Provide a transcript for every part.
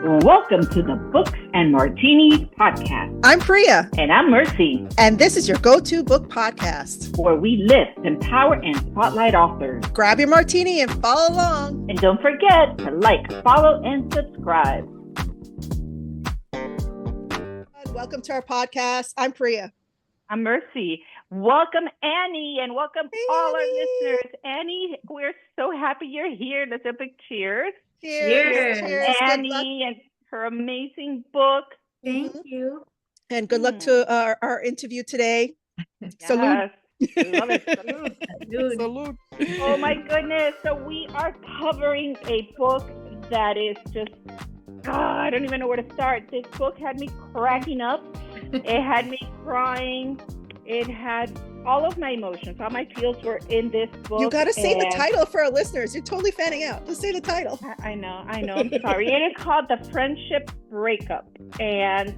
Welcome to the Books and Martinis Podcast. I'm Priya. And I'm Mercy. And this is your go-to book podcast, where we lift, empower, and spotlight authors. Grab your martini and follow along. And don't forget to like, follow, and subscribe. Welcome to our podcast. I'm Priya. I'm Mercy. Welcome, Annie, and welcome all our listeners. Annie, we're so happy you're here. Let's do a big cheers. Cheers. Cheers. Annie and her amazing book. Thank you. And good luck to our interview today. Yes. Salute. Love it. Salute. Salute. Oh my goodness. So we are covering a book that is just, I don't even know where to start. This book had me cracking up. It had me crying. It had all of my emotions. All my feels were in this book. You got to say the title for our listeners. You're totally fanning out. Just say the title. I know. I'm sorry. It is called The Friendship Breakup. And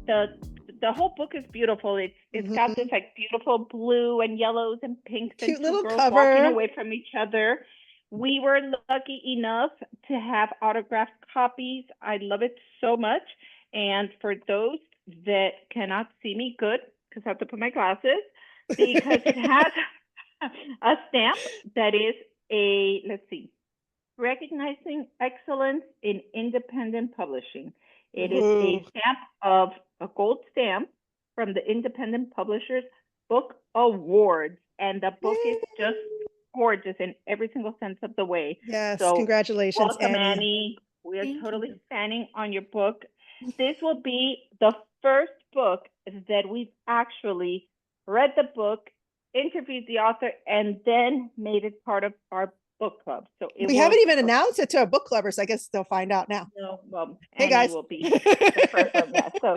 the whole book is beautiful. It's got this like beautiful blue and yellows and pinks and cute little girls cover walking away from each other. We were lucky enough to have autographed copies. I love it so much. And for those that cannot see me good, because I have to put my glasses, because it has a stamp that is recognizing excellence in independent publishing. It is a stamp of a gold stamp from the Independent Publishers Book Awards. And the book is just gorgeous in every single sense of the way. Yes, so congratulations, welcome, Annie. We are totally standing on your book. This will be the first book that we've actually read the book, interviewed the author, and then made it part of our book club. So we haven't even announced it to our book clubbers. I guess they'll find out now. No, well, hey Annie guys, will be the first of that. So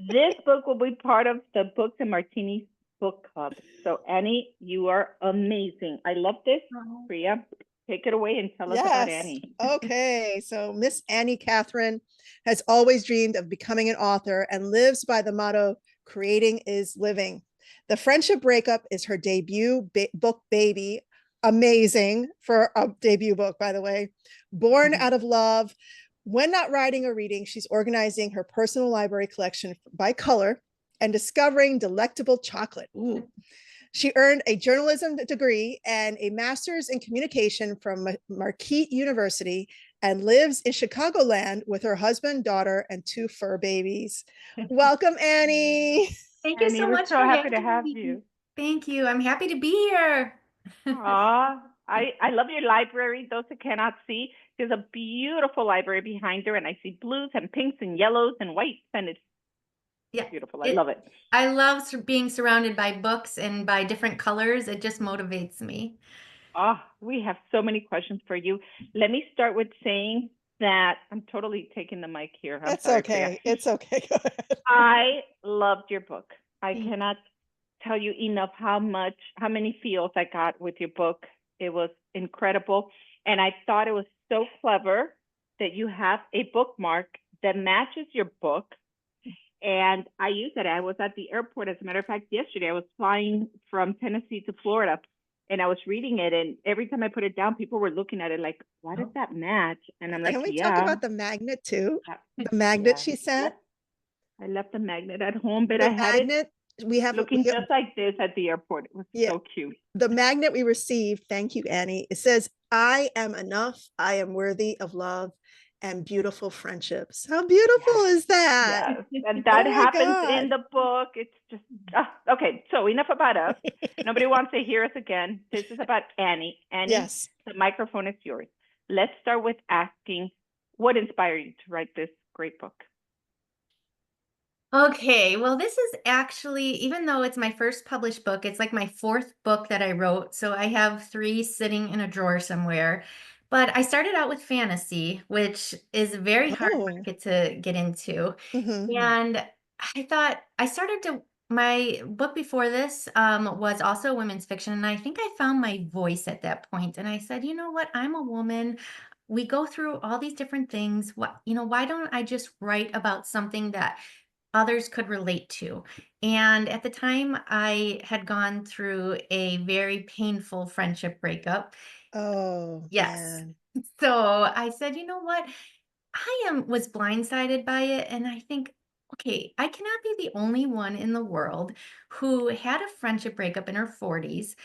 this book will be part of the Books and Martinis Book Club. So Annie, you are amazing. I love this. Priya, take it away and tell us about Annie. Okay, so Miss Annie Cathryn has always dreamed of becoming an author and lives by the motto, creating is living. The Friendship Breakup is her debut book, baby. Amazing for a debut book, by the way. Born out of love. When not writing or reading, she's organizing her personal library collection by color and discovering delectable chocolate. Ooh. She earned a journalism degree and a master's in communication from Marquette University and lives in Chicagoland with her husband, daughter, and 2 fur babies. Welcome, Annie. Thank you so much. We're so happy to have you. Thank you. I'm happy to be here. Aw, I love your library. Those who cannot see, there's a beautiful library behind her, and I see blues and pinks and yellows and whites, and it's beautiful. I love it. I love being surrounded by books and by different colors. It just motivates me. We have so many questions for you. Let me start with saying that I'm totally taking the mic here. That's okay. It's okay. Go ahead. I loved your book. I cannot tell you enough how many feels I got with your book. It was incredible. And I thought it was so clever that you have a bookmark that matches your book. And I used it. I was at the airport. As a matter of fact, yesterday I was flying from Tennessee to Florida, and I was reading it. And every time I put it down, people were looking at it like, why does that match? And I'm like, can we talk about the magnet too? The magnet she sent? I left the magnet at home, but I had it. We have looking just like this at the airport. It was so cute. The magnet we received, thank you, Annie. It says, I am enough. I am worthy of love and beautiful friendships. How beautiful is that? Yes. And that happens in the book. It's just, okay. So enough about us. Nobody wants to hear us again. This is about Annie. Annie, yes. The microphone is yours. Let's start with asking, what inspired you to write this great book? Okay, well, this is actually, even though it's my first published book, it's like my 4th book that I wrote. So I have 3 sitting in a drawer somewhere. But I started out with fantasy, which is a very hard market to get into. And I thought my book before this was also women's fiction. And I think I found my voice at that point. And I said, you know what? I'm a woman. We go through all these different things. Why don't I just write about something that others could relate to? And at the time, I had gone through a very painful friendship breakup. Oh, yes. man. So I said, you know what? was blindsided by it, and I think, okay, I cannot be the only one in the world who had a friendship breakup in her 40s.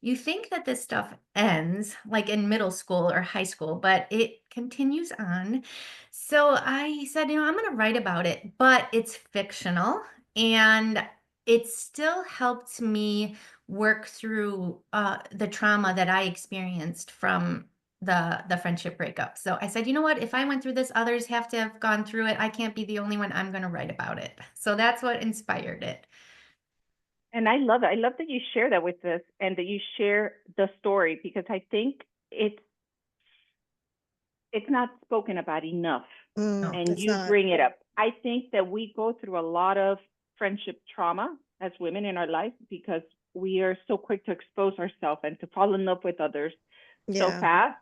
You think that this stuff ends like in middle school or high school, but it continues on. So I said, I'm going to write about it, but it's fictional, and it still helped me work through the trauma that I experienced from the friendship breakup. So I said, you know what? If I went through this, others have to have gone through it. I can't be the only one. I'm going to write about it. So that's what inspired it. And I love it. I love that you share that with us and that you share the story, because I think it's not spoken about enough. And It's you not. bring it up. I think that we go through a lot of friendship trauma as women in our life because we are so quick to expose ourselves and to fall in love with others so Yeah. fast.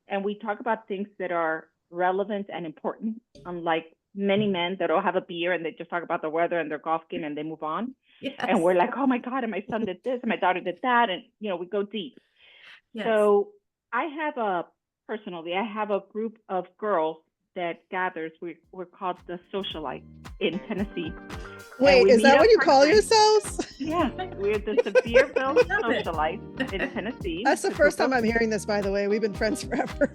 And we talk about things that are relevant and important, unlike many men that'll have a beer and they just talk about the weather and their golf game and they move on. Yes. And we're like, oh my God, and my son did this, and my daughter did that. And, we go deep. Yes. So I have personally, I have a group of girls that gathers. We're called the Socialites in Tennessee. Wait, is that what you call yourselves? Yeah, we're the Sevierville Socialites in Tennessee. That's the first time I'm hearing this, by the way. We've been friends forever.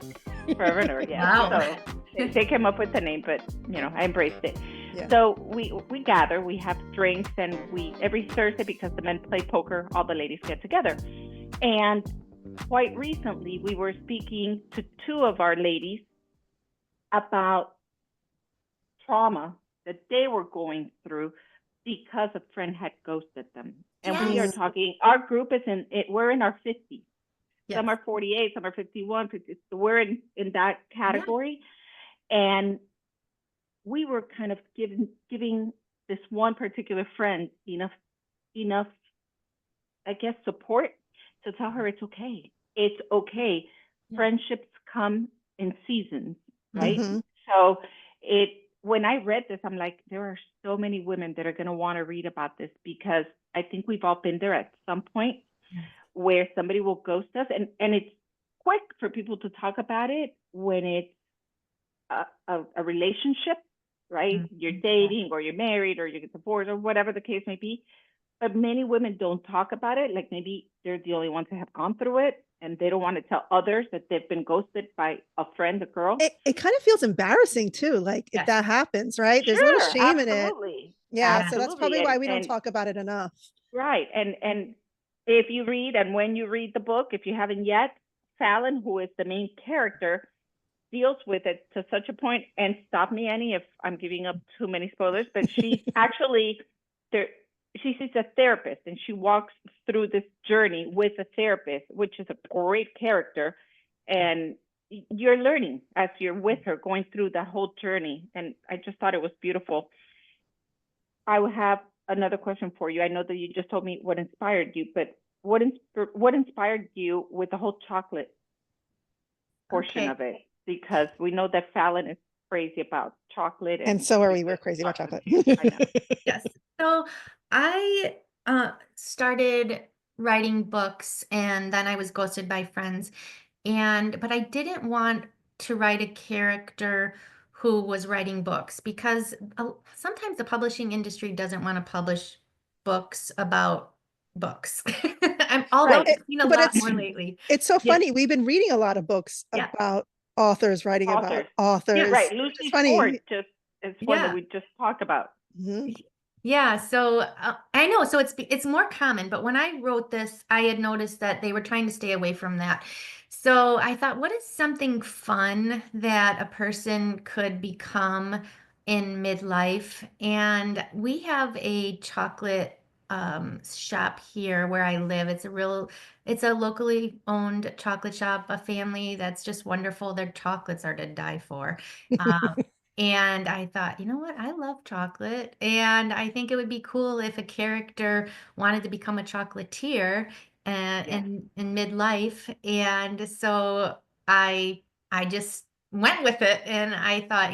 Forever, yeah. Wow. So they came up with the name, but I embraced it. Yeah. So we gather, we have drinks, and every Thursday, because the men play poker, all the ladies get together. And quite recently, we were speaking to two of our ladies about trauma that they were going through because a friend had ghosted them. And we are talking, our group is we're in our 50s. Yes. Some are 48, some are 51, 50. So we're in that category. Yeah. And we were kind of giving this one particular friend enough, I guess, support to tell her it's okay. It's okay. Yeah. Friendships come in seasons, right? Mm-hmm. So when I read this, I'm like, there are so many women that are going to want to read about this, because I think we've all been there at some point where somebody will ghost us. And it's quick for people to talk about it when it's a relationship, right? Mm-hmm. You're dating or you're married or you get divorced or whatever the case may be. But many women don't talk about it. Like maybe they're the only ones that have gone through it, and they don't want to tell others that they've been ghosted by a friend, a girl. It kind of feels embarrassing too, like if that happens, right? There's a little shame in it. Yeah, absolutely. So that's probably why we don't talk about it enough. Right. And if you read, and when you read the book, if you haven't yet, Fallon, who is the main character, deals with it to such a point, and stop me, Annie, if I'm giving up too many spoilers, but she's actually there. She's a therapist, and she walks through this journey with a therapist, which is a great character. And you're learning as you're with her, going through the whole journey. And I just thought it was beautiful. I will have another question for you. I know that you just told me what inspired you, but what inspired you with the whole chocolate portion of it? Because we know that Fallon is crazy about chocolate. And so are we. We're crazy about chocolate. I know. Yes. So I started writing books, and then I was ghosted by friends. But I didn't want to write a character who was writing books, because sometimes the publishing industry doesn't want to publish books about books. Although I've seen a lot more lately. It's so funny. We've been reading a lot of books about authors writing about authors. Yeah, right. Lucy Ford is one that we just talked about. Mm-hmm. Yeah, so I know, so it's more common, but when I wrote this, I had noticed that they were trying to stay away from that. So I thought, what is something fun that a person could become in midlife? And we have a chocolate shop here where I live. It's a locally owned chocolate shop, a family that's just wonderful. Their chocolates are to die for. And I thought, you know what? I love chocolate. And I think it would be cool if a character wanted to become a chocolatier in midlife. And so I just went with it. And I thought,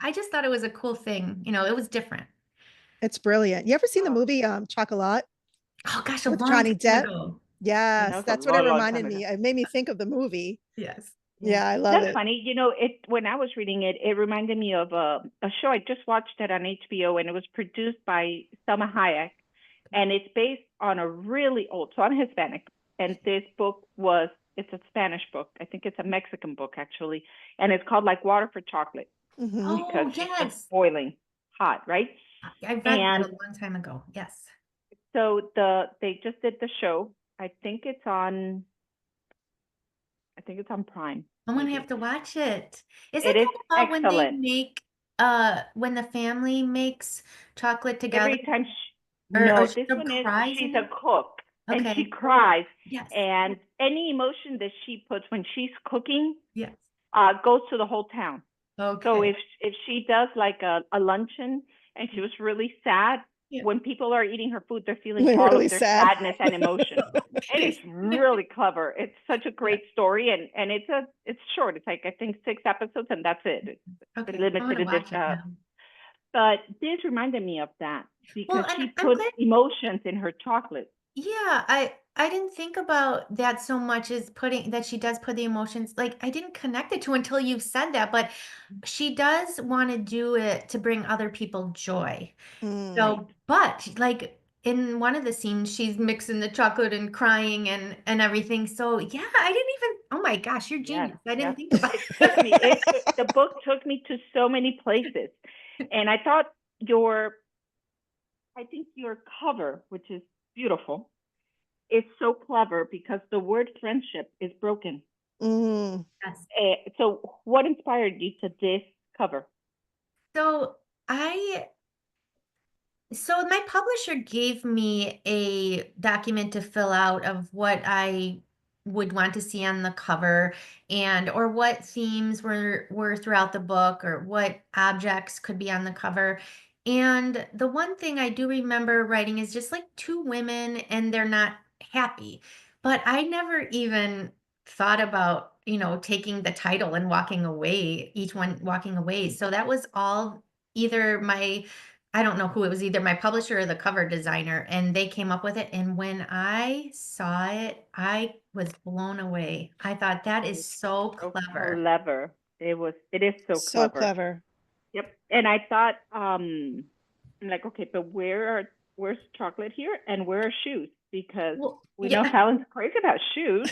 I just thought it was a cool thing. It was different. It's brilliant. You ever seen the movie Chocolat? Oh gosh, with Johnny Depp? Yes, that's what it reminded me. It made me think of the movie. Yes. Yeah, I love That's it. funny. When I was reading it, it reminded me of a show. I just watched it on HBO, and it was produced by Selma Hayek, and it's based on a really old. So I'm Hispanic, and this book it's a Spanish book. I think it's a Mexican book actually, and it's called like Water for Chocolate Mhm. because Oh, she's just yes. boiling hot, right? I read that And a long time ago. Yes. so they just did the show. I think it's on Prime, I'm gonna have maybe. to watch it. Is It it is kind of about excellent. when the family makes chocolate together, Every time or no, she this one is cries she's in a it? cook and she Okay. cries, Yes. and any emotion that she puts when she's cooking Yes. goes to the whole town. So Okay. if she does like a luncheon and she was really sad, Yeah. when people are eating her food, they're feeling They're all really of their sad. sadness and emotion. It is Okay. really clever. It's such a Yeah. great story, and it's short. It's like I think 6 episodes, and that's it. It's Okay. I'm limited gonna watch edition. it now. But this reminded me of that Well, because and she I'm puts glad. emotions in her chocolate. Yeah, I didn't think about that so much as putting that she does put the emotions, like, I didn't connect it to until you said that, but she does wanna do it to bring other people joy. Mm. Right. So, but, like, in one of the scenes, she's mixing the chocolate and crying and everything, so, yeah, I didn't even oh my gosh, you're Yes. genius. I Yes. didn't think about It took me. The book took me to so many places, and I thought I think your cover, which is beautiful, is so clever because the word friendship is broken. Mm. Yes. So what inspired you to this cover? So, I So my publisher gave me a document to fill out of what I would want to see on the cover, and or what themes were throughout the book, or what objects could be on the cover. And the one thing I do remember writing is just like two women and they're not happy. But I never even thought about, taking the title and walking away, each one walking away. So that was all either my I don't know who it was, either my publisher or the cover designer, and they came up with it. And when I saw it, I was blown away. I thought that is It's so so clever. clever. It is so So clever. clever. Yep. And I thought, I'm like, okay, but where's chocolate here and where are shoes? Because Well, we know yeah, Fallon's crazy about shoes.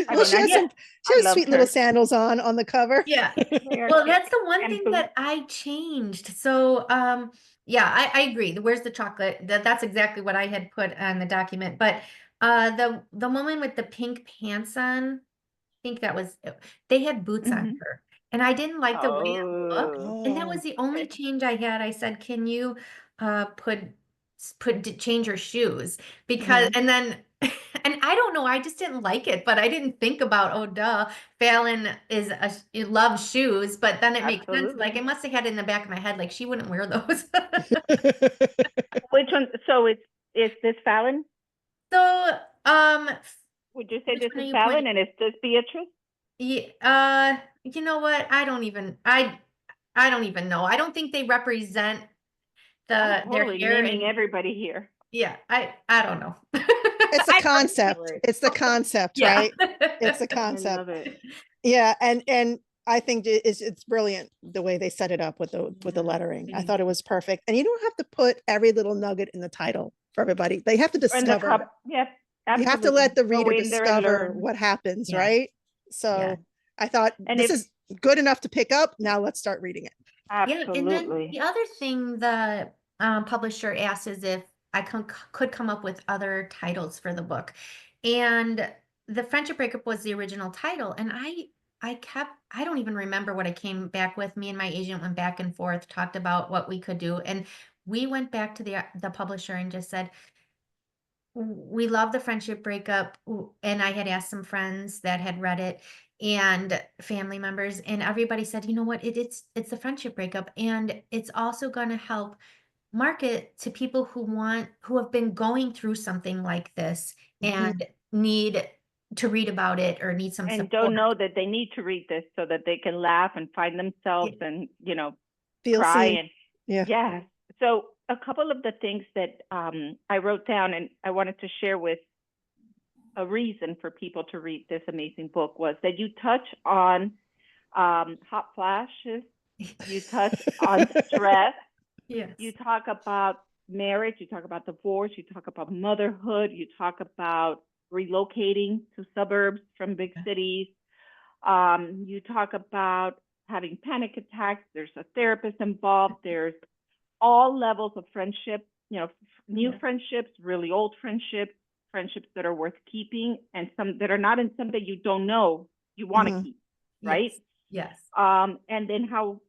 I Well, mean, she has yeah, I loved sweet little her. sandals on the cover. yeah. They are Well, cute. that's the one And thing boots. that I changed. So, yeah, I agree. Where's the chocolate? That's exactly what I had put on the document. But the woman with the pink pants on, think that was they had boots on Hmm. her, and I didn't like the way it looked, Oh, and that was Oh. the only okay. change I had. I said, "Can you, change her shoes?" Because Mhm. and then and I don't know, I just didn't like it, but I didn't think about, "Oh, duh, Fallon he loves shoes," but then it makes sense, like, Absolutely. I must have had it in the back of my head, like, she wouldn't wear those. Which one? So is this Fallon? So, Would you say which this one are is you Fallon pointing? and is this Beatrice? You know what? I don't even know. I don't think they represent I'm their totally hair naming and everybody here. yeah, I don't know. It's a I Love concept. it. It's the concept, yeah. right? It's a I concept. love it. Yeah, and I think it's brilliant the way they set it up with the Yeah, lettering. I thank thought it you. was perfect. And you don't have to put every little nugget in the title for everybody. They have to And the discover. cup, yep, You have to absolutely. let the Go reader in there and discover learn. what happens, Yeah, right? yeah. So I thought And this if is good enough to pick up. Now let's start reading it. Yeah, and then absolutely. the other thing the publisher asked is if I could come up with other titles for the book, and the Friendship Breakup was the original title, and I don't even remember what I came back with. Me and my agent went back and forth, talked about what we could do, and we went back to the publisher and just said, we love the Friendship Breakup, and I had asked some friends that had read it and family members, and everybody said, "You know what? It's the Friendship Breakup, and it's also gonna help market to people who have been going through something like this Mhm. and need to read about it or need some And support." don't know that they need to read this so that they can laugh and find themselves Ye and, Feel cry. seen. And Yeah. yes. So a couple of the things that I wrote down and I wanted to share with a reason for people to read this amazing book was that you touch on hot flashes, you touch on stress, Yes. you talk about marriage, you talk about divorce, you talk about motherhood, you talk about relocating to suburbs from big cities. You talk about having panic attacks. There's a therapist involved. There's all levels of friendship, new friendships, really old friendships, friendships that are worth keeping, and some that are not, and some that you don't know you want to keep, right? Yes. And then how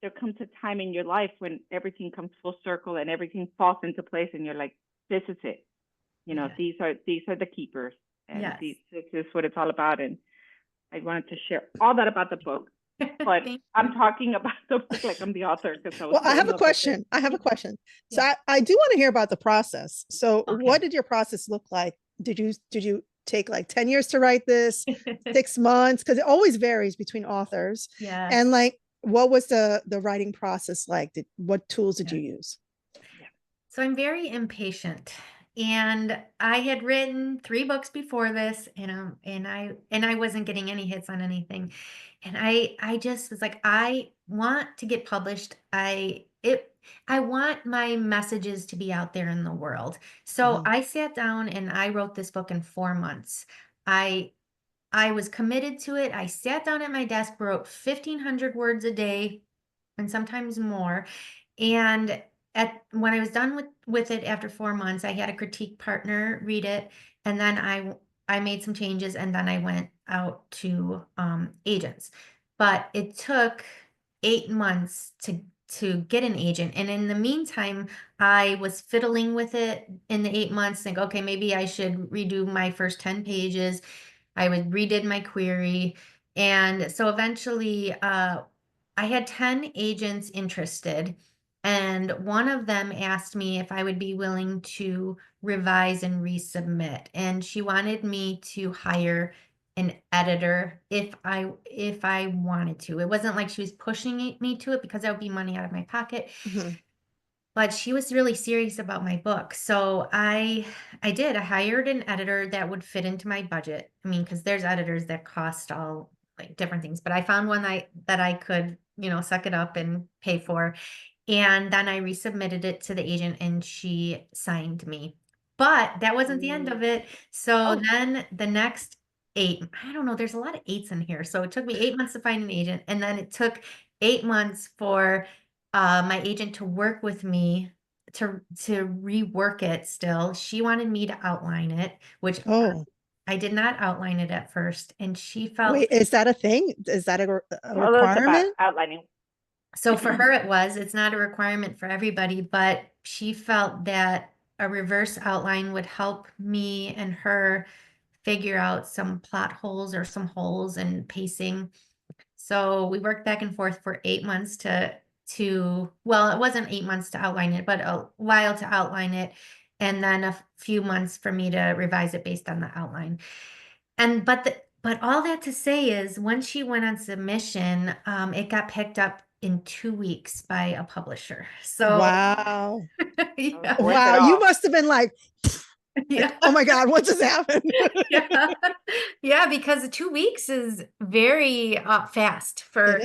there comes a time in your life when everything comes full circle and everything falls into place, and you're like, this is it. These are the keepers, and this is what it's all about. And I wanted to share all that about the book, but I'm talking about the book like I'm the author. I have a question. So I do want to hear about the process. So what did your process look like? Did you take like 10 years to write this, 6 months? Because it always varies between authors. Yeah. And like, what was the writing process like? What tools did you use? So I'm very impatient. And I had written 3 books before this, and I wasn't getting any hits on anything. And I just was like, I want to get published. I want my messages to be out there in the world. So I sat down and I wrote this book in 4 months. I was committed to it. I sat down at my desk, wrote 1,500 words a day, and sometimes more. And when I was done with it after 4 months, I had a critique partner read it, and then I made some changes, and then I went out to agents. But it took 8 months to get an agent, and in the meantime, I was fiddling with it in the 8 months. Think, okay, maybe I should redo my first 10 pages. I redid my query, and so eventually, I had 10 agents interested. And one of them asked me if I would be willing to revise and resubmit. And she wanted me to hire an editor if I wanted to. It wasn't like she was pushing me to it, because that would be money out of my pocket. But she was really serious about my book. So I hired an editor that would fit into my budget. I mean, because there's editors that cost all like different things, but I found one that I could, suck it up and pay for. And then I resubmitted it to the agent, and she signed me. But that wasn't the end of it. So then the next 8, I don't know, there's a lot of 8s in here. So it took me 8 months to find an agent. And then it took 8 months for my agent to work with me to rework it still. She wanted me to outline it, which I did not outline it at first. And she felt... Wait, is that a thing? Is that a requirement? Outlining. So for her, it's not a requirement for everybody, but she felt that a reverse outline would help me and her figure out some plot holes or some holes in pacing. So we worked back and forth for 8 months well, it wasn't 8 months to outline it, but a while to outline it. And then a few months for me to revise it based on the outline. But all that to say is, when she went on submission, it got picked up in 2 weeks by a publisher. So wow. Yeah. You must have been like, oh my God, what just happened? Yeah, because 2 weeks is very fast for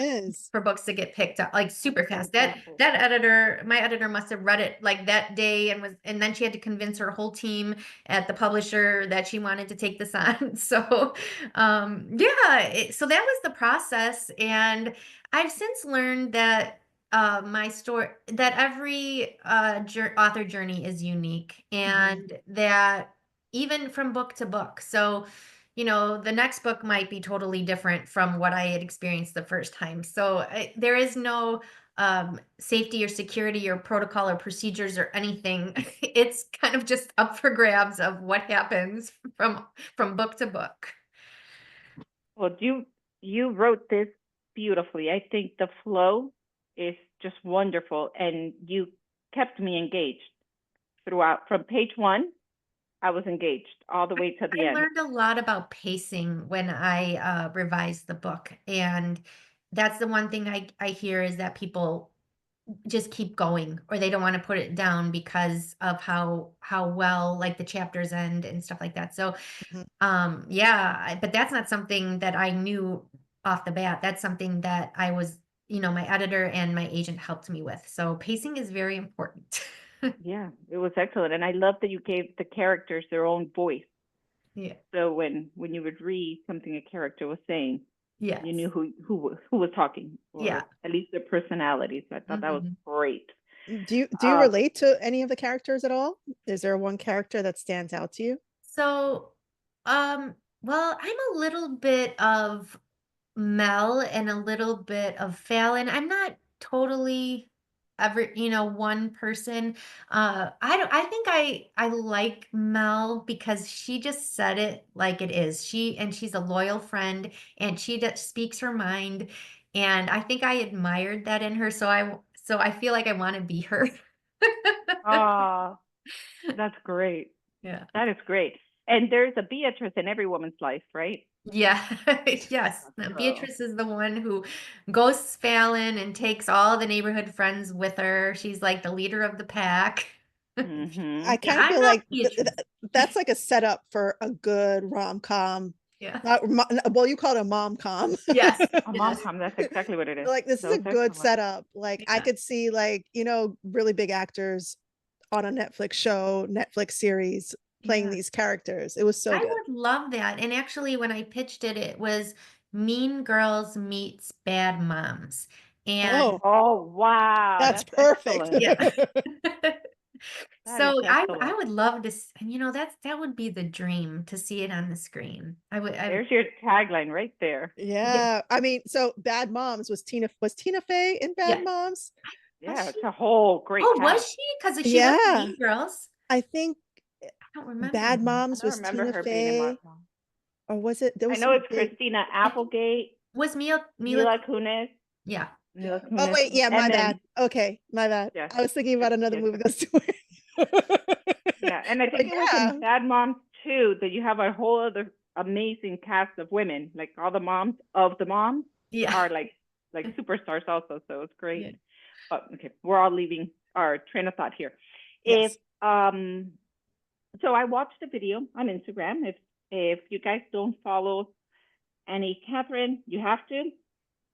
books to get picked up, like super fast. My editor must have read it like that day, and then she had to convince her whole team at the publisher that she wanted to take this on. So so that was the process. And I've since learned that my story, that every author journey is unique, and that even from book to book. So, the next book might be totally different from what I had experienced the first time. So there is no safety or security or protocol or procedures or anything. It's kind of just up for grabs of what happens from book to book. Well, you wrote this beautifully. I think the flow is just wonderful, and you kept me engaged throughout. From page 1, I was engaged all the way to the end. I learned a lot about pacing when I revised the book, and that's the one thing I hear is that people just keep going, or they don't want to put it down because of how well like the chapters end and stuff like that. So Mhm. yeah, but that's not something that I knew off the bat. That's something that I was, my editor and my agent helped me with. So pacing is very important. Yeah, it was excellent. And I love that you gave the characters their own voice. Yeah. So when you would read something a character was saying, you Yes. knew who was talking, Yeah. or at least their personalities. I thought that was Mhm. great. Do you Um, relate to any of the characters at all? Is there one character that stands out to you? So, well, I'm a little bit of Mel and a little bit of Fallon. I'm not totally one person. I think I like Mel because she just said it like it is. She's a loyal friend and she just speaks her mind. And I think I admired that in her. So I feel like I want to be her. ah, that's great. Yeah. That is great. And there's a Beatrice in every woman's life, right? Yeah. Yes. Now, So, Beatrice is the one who ghosts Fallon and takes all the neighborhood friends with her. She's like the leader of the pack. mm-hmm. I Yeah, kind of I feel love like Beatrice. that's like a setup for a good rom-com. Yeah. Well, you call it a mom-com. Yes, A it mom is. com, that's exactly what it is. Like this is That a was good excellent. setup. Like I Yeah. could see like, really big actors on a Netflix show, Netflix series playing Yeah. these characters. It was so I good. would love that. And actually, when I pitched it, it was Mean Girls meets Bad Moms. And Oh, Oh, wow. that's That's perfect. excellent. yeah. That is So I excellent. would love to, and that would be the dream to see it on the screen. There's your tagline right there. Yeah, Yeah. I mean, so Bad Moms was Tina Fey in Bad yeah. Moms? Was Yeah, it's she? a whole great Oh, was cast. she? Because she was in Yeah. Mean Girls. I think I don't remember Bad her. I Moms don't was remember Tina her being in Fey, Mark. or was it there I was know some it's big. Christina I think Applegate, was Mila. Mila Kunis, Yeah. Mila Oh Kunis, wait, yeah, my and bad. then Okay, my bad. yeah, I was thinking about another yes, movie that's doing. yeah, and I But think it was yeah, in Bad Moms too that you have a whole other amazing cast of women, like all the moms of the moms Yeah. are like superstars also, so it's great. Yeah. But okay, we're all leaving our train of thought here. If yes. so I watched a video on Instagram. If you guys don't follow any Cathryn, you have to.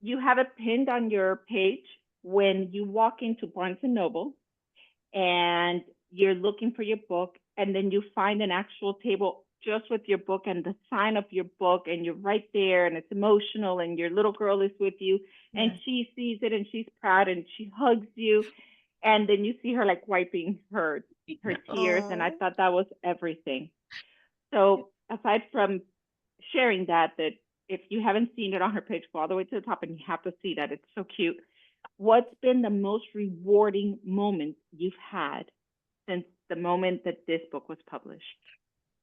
You have it pinned on your page when you walk into Barnes and Noble and you're looking for your book, and then you find an actual table just with your book and the sign of your book, and you're right there, and it's emotional, and your little girl is with you, and Yeah. she sees it, and she's proud, and she hugs you, and then you see her like wiping her Yeah. tears, and I Oh, thought that was everything. So aside from sharing that if you haven't seen it on her page, go all the way to the top and you have to see that. It's so cute. What's been the most rewarding moment you've had since the moment that this book was published?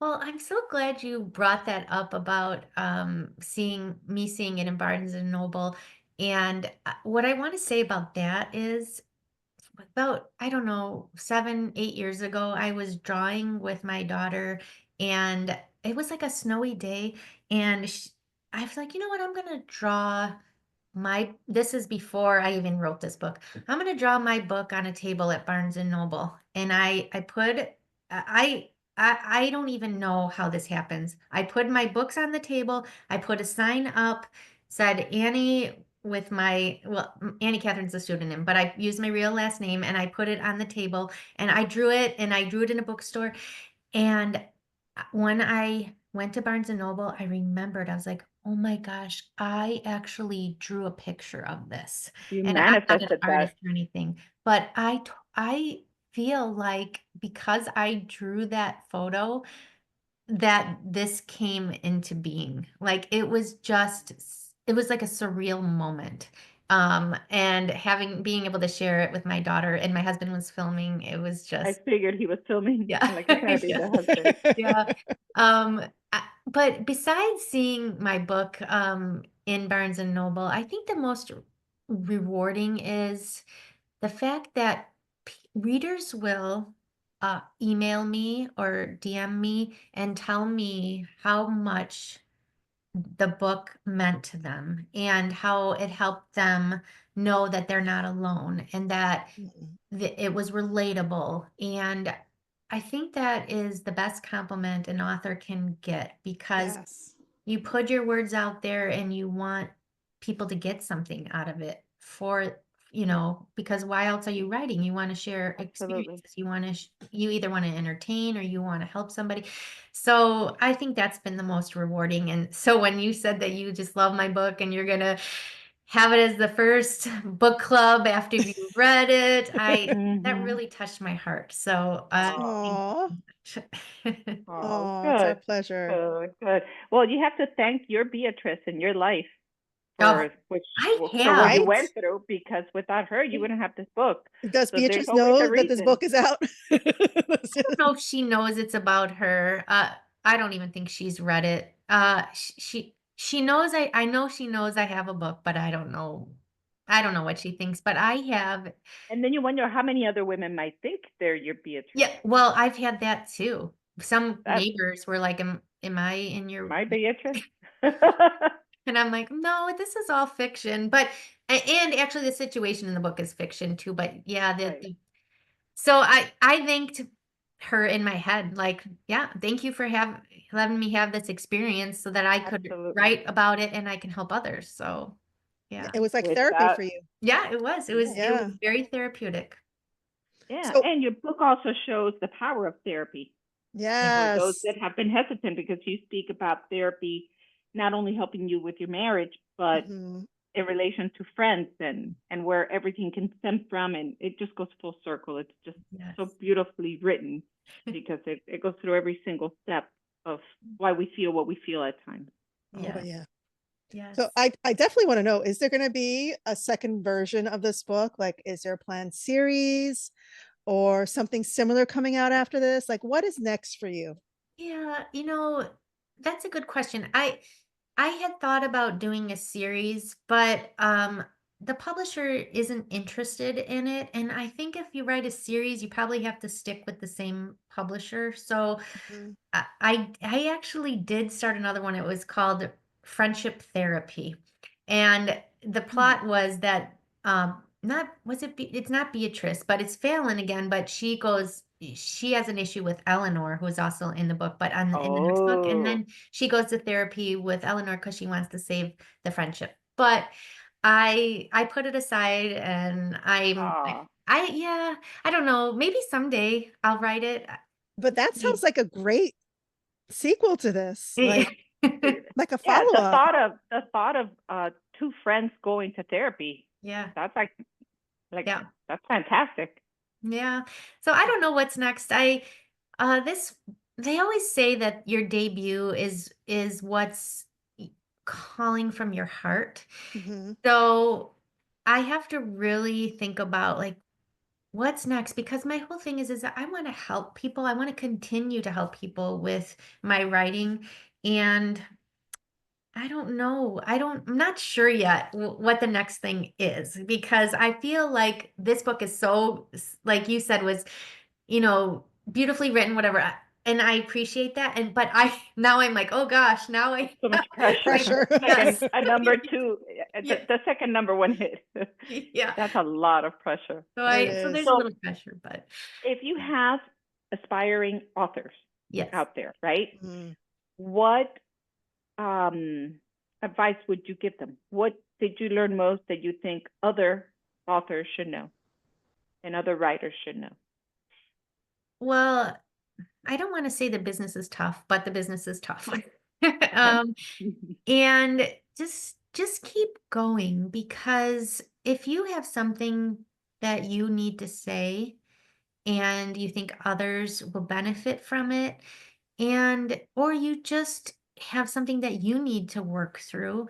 Well, I'm so glad you brought that up about seeing it in Barnes and Noble. And what I want to say about that is about, I don't know, 7, 8 years ago, I was drawing with my daughter, and it was like a snowy day. And I was like, you know what? I'm going to draw this is before I even wrote this book. I'm going to draw my book on a table at Barnes and Noble. And I put, I don't even know how this happens. I put my books on the table. I put a sign up, said Annie with Annie Cathryn's a pseudonym, but I used my real last name and I put it on the table and I drew it in a bookstore. And when I went to Barnes and Noble, I remembered, I was like, oh my gosh, I actually drew a picture of this. You And I'm not an manifested that. artist or anything, but I feel like because I drew that photo, that this came into being. Like it was like a surreal moment. And being able to share it with my daughter, and my husband was filming, it was I just, figured he was filming. yeah. I'm like, it can't be Yeah. the husband. Yeah. Um, but besides seeing my book in Barnes and Noble, I think the most rewarding is the fact that readers will email me or DM me and tell me how much the book meant to them and how it helped them know that they're not alone and that Mhm. it was relatable. And I think that is the best compliment an author can get because Yes. you put your words out there and you want people to get something out of it for, because why else are you writing? You want to share Absolutely. experiences. You either want to entertain or you want to help somebody. So I think that's been the most rewarding. And so when you said that you just love my book and you're going to have it as the first book club after you read it, that Mm-hmm. really touched my heart. So Oh, thank Aw. you so much. oh, Oh, it's our good, pleasure. good, good. Well, you have to thank your Beatrice in your life Oh, for which I for what you have. Right? went through, because without her, you wouldn't have this book. Does So there's Beatrice always a know that this reason. book is out? Know if she knows it's about her. I don't even think she's read it. She knows I know she knows I have a book, but I don't know. I don't know what she thinks, but I have. And then you wonder how many other women might think they're your Beatrice. Yeah, well, I've had that too. Some That's neighbors were like, am I in your my Beatrice. and I'm like, no, this is all fiction. But and actually the situation in the book is fiction too. But yeah, Right. so I thanked her in my head, like, yeah, thank you for letting me have this experience so that I could Absolutely. write about it and I can help others. So yeah. It was like With therapy that, for you. Yeah, it was. It was yeah. it Yeah. was very therapeutic. Yeah. So, And your book also shows the power of therapy for those yes. that have been hesitant, because you speak about therapy not only helping you with your marriage, but Mhm. in relation to friends, and where everything can stem from, and it just goes full circle. It's just Yes. so beautifully written, because it goes through every single step of why we feel what we feel at times. Oh, Yes. yeah. So Yes. I definitely want to know, is there going to be a second version of this book? Like, is there a planned series or something similar coming out after this? Like, what is next for you? Yeah, that's a good question. I had thought about doing a series, but the publisher isn't interested in it. And I think if you write a series, you probably have to stick with the same publisher. So Mhm. I actually did start another one. It was called Friendship Therapy. And the Hmm. plot was that not was it it's not Beatrice, but it's Fallon again, but she has an issue with Eleanor, who is also in the book, but in the next book. And Oh, then she goes to therapy with Eleanor because she wants to save the friendship. But I put it aside and ah, yeah, I don't know. Maybe someday I'll write it. But that sounds like a great sequel to this, like a yeah. follow up. The thought of two friends going to therapy. Yeah. That's like Yeah. that's fantastic. Yeah. So I don't know what's next. This they always say that your debut is what's calling from your heart. Mhm. So I have to really think about like what's next because my whole thing is that I want to help people. I want to continue to help people with my writing and I don't know. I'm not sure yet what the next thing is because I feel like this book is so, like you said, was, beautifully written, whatever. And I appreciate that. But now I'm like, oh gosh, now So much pressure. I Pressure. Like yes. a number two, Yeah. the second number one hit. Yeah. That's a lot of pressure. It So there's is. a So little pressure, but if you have aspiring authors yes. out there, right? Mhm. What um, advice would you give them? What did you learn most that you think other authors should know and other writers should know? Well, I don't want to say the business is tough, but the business is tough. Okay. um, And just keep going because if you have something that you need to say and you think others will benefit from it and or you just have something that you need to work through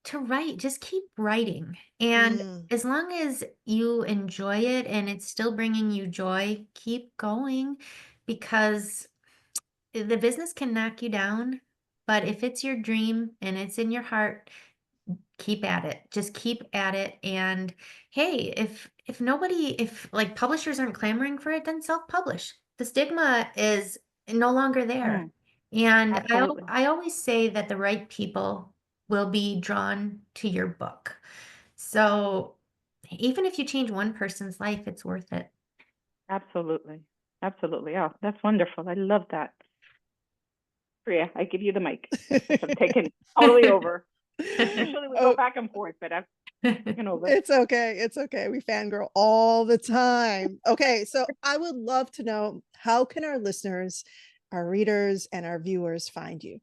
to write, just keep writing. And Mm. as long as you enjoy it and it's still bringing you joy, keep going because the business can knock you down, but if it's your dream and it's in your heart, keep at it. Just keep at it. And hey, if like publishers aren't clamoring for it, then self-publish. The stigma is no longer there. Mm. And Absolutely. I always say that the right people will be drawn to your book. So even if you change one person's life, it's worth it. Absolutely. Absolutely. Oh, that's wonderful. I love that. Priya, I give you the mic. I'm taking totally over. Usually we go Oh, back and forth, but I've taken over. it's okay. It's okay. We fangirl all the time. Okay, so I would love to know, how can our listeners, our readers, and our viewers find you?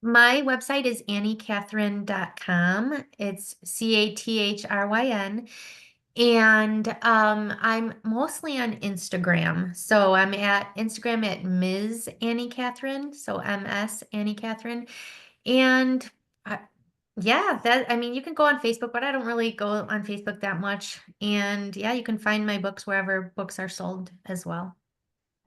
My website is anniecathryn.com. It's Cathryn. And I'm mostly on Instagram. So I'm at Instagram at Ms. Annie Cathryn. So MS Annie Cathryn. And yeah, I mean, you can go on Facebook, but I don't really go on Facebook that much. And yeah, you can find my books wherever books are sold as well.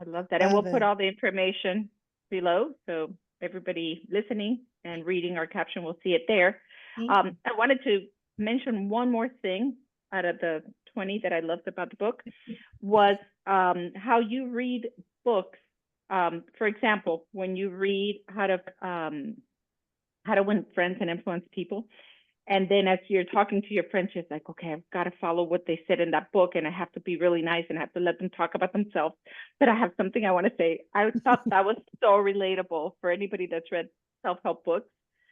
I love that. And we'll Love put it. all the information below. So everybody listening and reading our caption will see it there. Thank I wanted to mention one more thing out of the 20 that I loved about the book was how you read books. For example, when you read How to Win Friends and Influence People, and then as you're talking to your friends, you're like, okay, I've got to follow what they said in that book, and I have to be really nice and I have to let them talk about themselves. But I have something I want to say. I thought that was so relatable for anybody that's read self-help books.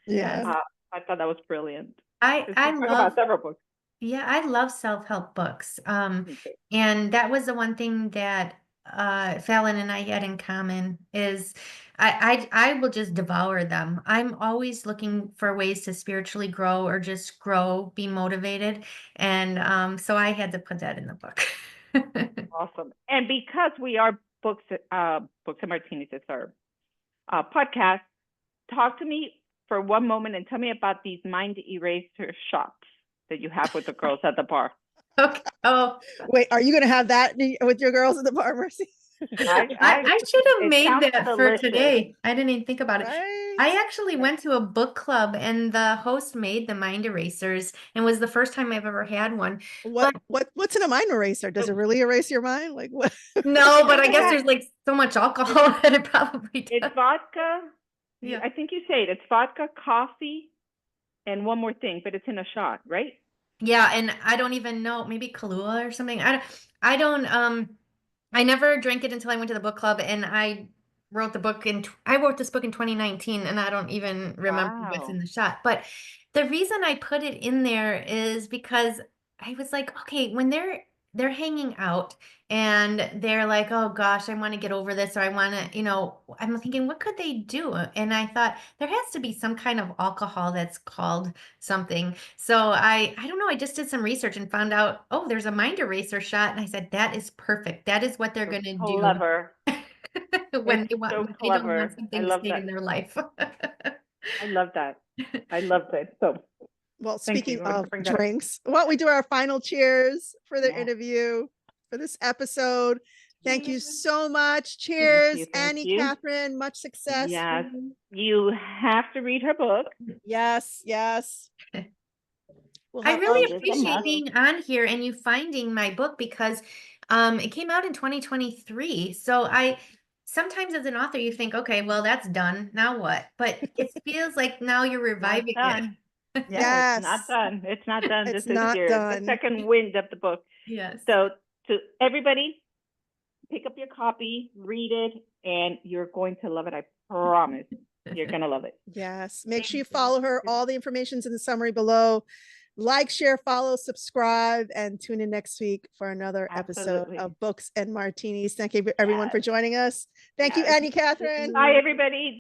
Yeah. I thought that was brilliant. I You talk love about several books. Yeah, I love self-help books. Me too. And that was the one thing that Fallon and I had in common is I will just devour them. I'm always looking for ways to spiritually grow or just grow, be motivated. And so I had to put that in the book. Awesome. And because we are Books and Martinis, it's our podcast, talk to me for one moment and tell me about these mind eraser shots that you have with the girls at the bar. Okay. Oh, Wait, are you going to have that with your girls at the bar, Mercy? I should have it made sounds that for delicious. today. I didn't even think about it. Right? I actually went to a book club and the host made the mind erasers and was the first time I've ever had one. What's in a mind eraser? Does it really erase your mind? Like what? No, but I guess Yeah. there's like so much alcohol that it probably does. It's vodka. Yeah. I think you say it. It's vodka, coffee, and one more thing, but it's in a shot, right? Yeah, and I don't even know, maybe Kahlua or something. I don't I never drank it until I went to the book club and I wrote this book in 2019 and I don't even remember what's in Wow. the shot. But the reason I put it in there is because I was like, okay, when they're hanging out and they're like, oh gosh, I want to get over this, or I want to, I'm thinking, what could they do? And I thought there has to be some kind of alcohol that's called something. So I don't know, I just did some research and found out, oh, there's a mind eraser shot. And I said, that is perfect. That is what they're going to do Clever. when It's they want, so when they don't want clever. I something to love stay that. in their life. I love that. I love it. So Well, thank you. speaking I wanted to of bring that up. drinks, why don't we do our final cheers for the Yeah. interview, for this episode? Thank you Cheers. so much. Thank Cheers, you. Annie, You. Cathryn. Much success. Yes. You have to read her book. Yes, yes. We'll I have really all It is the a appreciate must. being on here and you finding my book because it came out in 2023. So sometimes as an author you think, okay, well that's done. Now what? But it feels like now you're Not reviving done. it. Yeah, it's not Yes, done. It's not done. it's This is not the done. second wind of the book. Yes. So to everybody, pick up your copy, read it, and you're going to love it. I promise. You're going to love it. Yes. Make sure you follow her. All the information's in the summary below. Like, share, follow, subscribe, and tune in next week for another episode Absolutely. of Books and Martinis. Thank you everyone for joining us. Thank you, Yes. Annie, Cathryn. Bye, everybody.